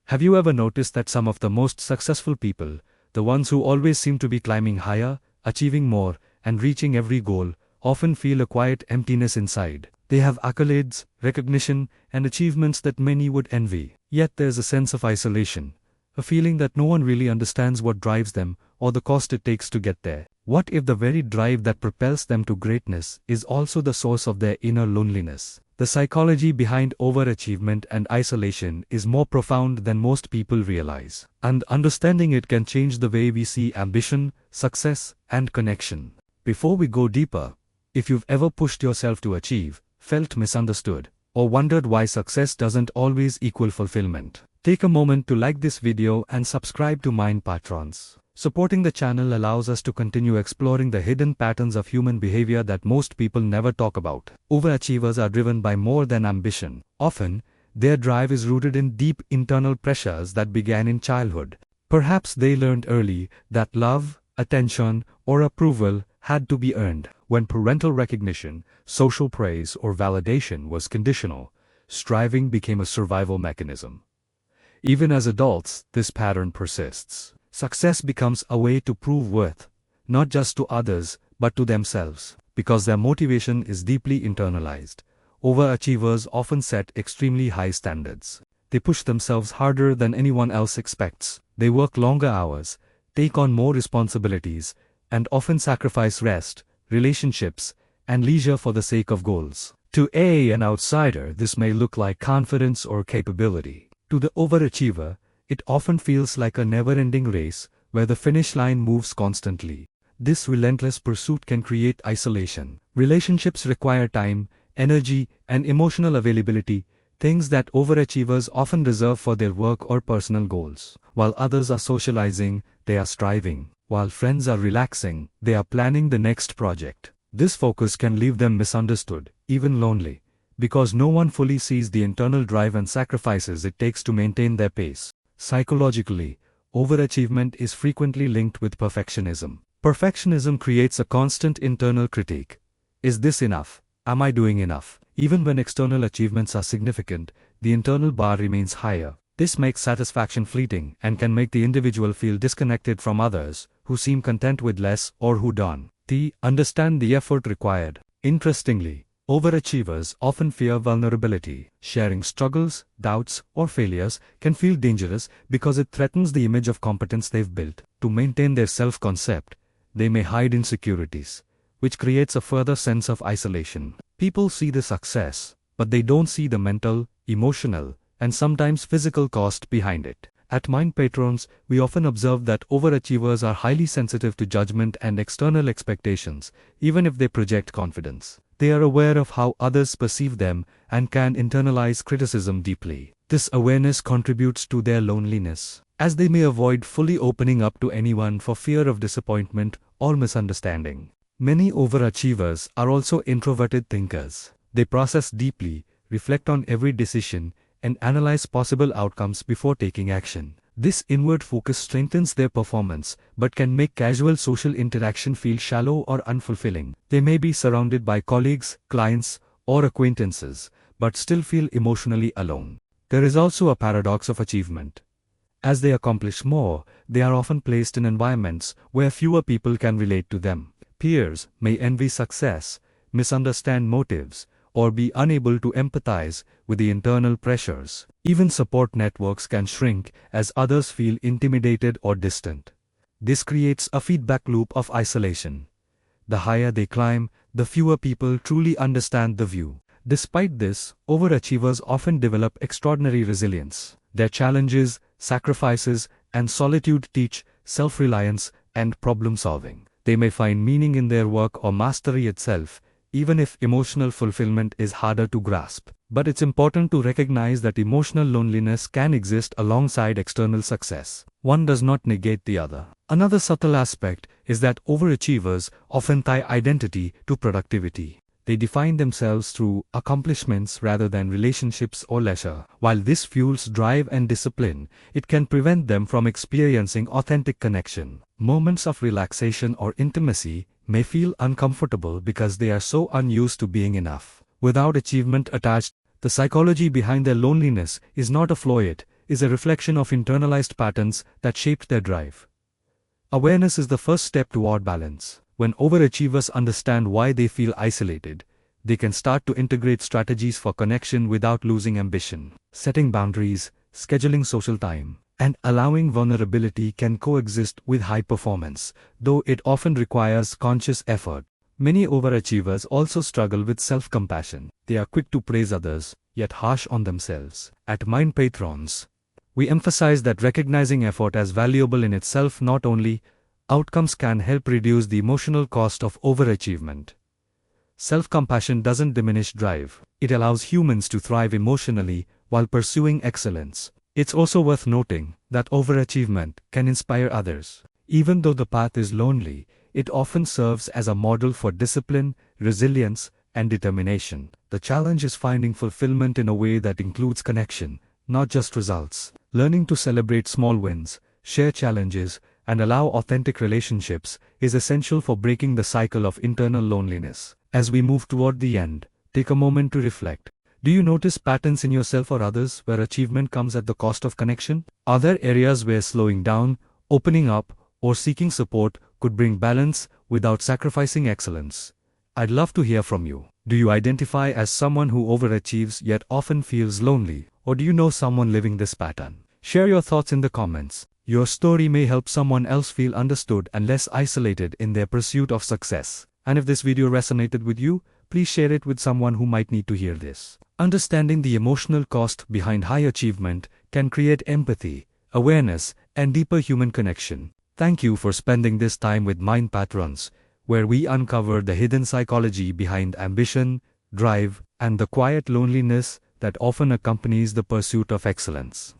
Have you ever noticed that some of the most successful people, the ones who always seem to be climbing higher, achieving more, and reaching every goal, often feel a quiet emptiness inside? They have accolades, recognition, and achievements that many would envy. Yet there's a sense of isolation, a feeling that no one really understands what drives them, or the cost it takes to get there. What if the very drive that propels them to greatness is also the source of their inner loneliness? The psychology behind overachievement and isolation is more profound than most people realize. And understanding it can change the way we see ambition, success, and connection. Before we go deeper, if you've ever pushed yourself to achieve, felt misunderstood, or wondered why success doesn't always equal fulfillment, take a moment to like this video and subscribe to Mind Patrons. Supporting the channel allows us to continue exploring the hidden patterns of human behavior that most people never talk about. Overachievers are driven by more than ambition. Often, their drive is rooted in deep internal pressures that began in childhood. Perhaps they learned early that love, attention, or approval had to be earned. When parental recognition, social praise, or validation was conditional, striving became a survival mechanism. Even as adults, this pattern persists. Success becomes a way to prove worth, not just to others, but to themselves. Because their motivation is deeply internalized, overachievers often set extremely high standards. They push themselves harder than anyone else expects. They work longer hours, take on more responsibilities, and often sacrifice rest, relationships, and leisure for the sake of goals. To an outsider, this may look like confidence or capability. To the overachiever, it often feels like a never-ending race, where the finish line moves constantly. This relentless pursuit can create isolation. Relationships require time, energy, and emotional availability, things that overachievers often reserve for their work or personal goals. While others are socializing, they are striving. While friends are relaxing, they are planning the next project. This focus can leave them misunderstood, even lonely, because no one fully sees the internal drive and sacrifices it takes to maintain their pace. Psychologically, overachievement is frequently linked with perfectionism. Perfectionism creates a constant internal critique. Is this enough? Am I doing enough? Even when external achievements are significant, the internal bar remains higher. This makes satisfaction fleeting and can make the individual feel disconnected from others, who seem content with less or who don't understand the effort required. Interestingly, overachievers often fear vulnerability. Sharing struggles, doubts, or failures can feel dangerous because it threatens the image of competence they've built. To maintain their self-concept, they may hide insecurities, which creates a further sense of isolation. People see the success, but they don't see the mental, emotional, and sometimes physical cost behind it. At Mind Patrons, we often observe that overachievers are highly sensitive to judgment and external expectations, even if they project confidence. They are aware of how others perceive them and can internalize criticism deeply. This awareness contributes to their loneliness, as they may avoid fully opening up to anyone for fear of disappointment or misunderstanding. Many overachievers are also introverted thinkers. They process deeply, reflect on every decision, and analyze possible outcomes before taking action. This inward focus strengthens their performance, but can make casual social interaction feel shallow or unfulfilling. They may be surrounded by colleagues, clients, or acquaintances, but still feel emotionally alone. There is also a paradox of achievement. As they accomplish more, they are often placed in environments where fewer people can relate to them. Peers may envy success, misunderstand motives, or be unable to empathize with the internal pressures. Even support networks can shrink as others feel intimidated or distant. This creates a feedback loop of isolation. The higher they climb, the fewer people truly understand the view. Despite this, overachievers often develop extraordinary resilience. Their challenges, sacrifices, and solitude teach self-reliance and problem-solving. They may find meaning in their work or mastery itself, even if emotional fulfillment is harder to grasp. But it's important to recognize that emotional loneliness can exist alongside external success. One does not negate the other. Another subtle aspect is that overachievers often tie identity to productivity. They define themselves through accomplishments rather than relationships or leisure. While this fuels drive and discipline, it can prevent them from experiencing authentic connection. Moments of relaxation or intimacy may feel uncomfortable because they are so unused to being enough. Without achievement attached, the psychology behind their loneliness is not a flaw, it is a reflection of internalized patterns that shaped their drive. Awareness is the first step toward balance. When overachievers understand why they feel isolated, they can start to integrate strategies for connection without losing ambition. Setting boundaries, scheduling social time, and allowing vulnerability can coexist with high performance, though it often requires conscious effort. Many overachievers also struggle with self-compassion. They are quick to praise others, yet harsh on themselves. At Mind Patrons, we emphasize that recognizing effort as valuable in itself, not only outcomes, can help reduce the emotional cost of overachievement. Self-compassion doesn't diminish drive. It allows humans to thrive emotionally while pursuing excellence. It's also worth noting that overachievement can inspire others. Even though the path is lonely, it often serves as a model for discipline, resilience, and determination. The challenge is finding fulfillment in a way that includes connection, not just results. Learning to celebrate small wins, share challenges, and allow authentic relationships is essential for breaking the cycle of internal loneliness. As we move toward the end, take a moment to reflect. Do you notice patterns in yourself or others where achievement comes at the cost of connection? Are there areas where slowing down, opening up, or seeking support could bring balance without sacrificing excellence? I'd love to hear from you. Do you identify as someone who overachieves yet often feels lonely, or do you know someone living this pattern? Share your thoughts in the comments. Your story may help someone else feel understood and less isolated in their pursuit of success. And if this video resonated with you, please share it with someone who might need to hear this. Understanding the emotional cost behind high achievement can create empathy, awareness, and deeper human connection. Thank you for spending this time with Mind Patrons, where we uncover the hidden psychology behind ambition, drive, and the quiet loneliness that often accompanies the pursuit of excellence.